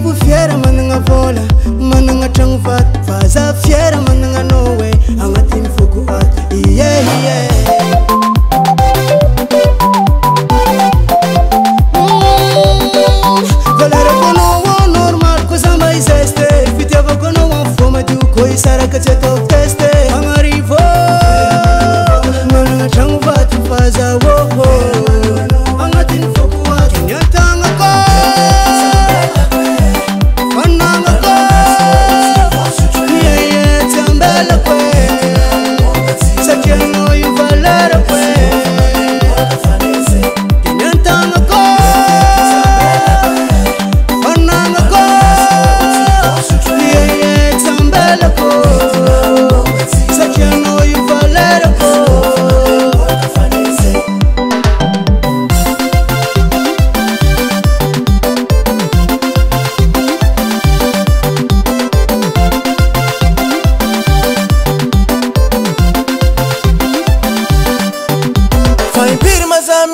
Marivo fiera mananga vola mananga tragno vato vaza fiera mananga noe agnatiny foko ato valera kono normal ko samba izeste fitiava kono foma tu ko isaraka tsy atao teste Marivo mananga tragno vato vaza agnatiny foko ato niatagna ko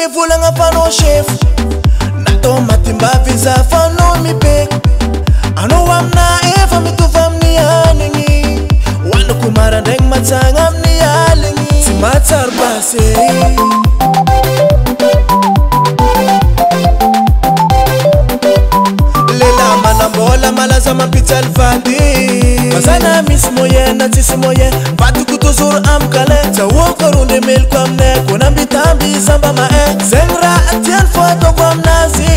mi volagna fanao chef natao matimba viza fanao mipeko anao amina efa mitovy amin'ny anigny hoaniko marandraigny matsagna amin'ny aligny tsy matsaro basy lela manambola malaza mampitsaly vady mazana misy moyen na tsisy moyen vatiko toujours amkale zahoako ronde meloko aminay ko nambitamby samba mahay zegny raha tiany fo ataoko aminazy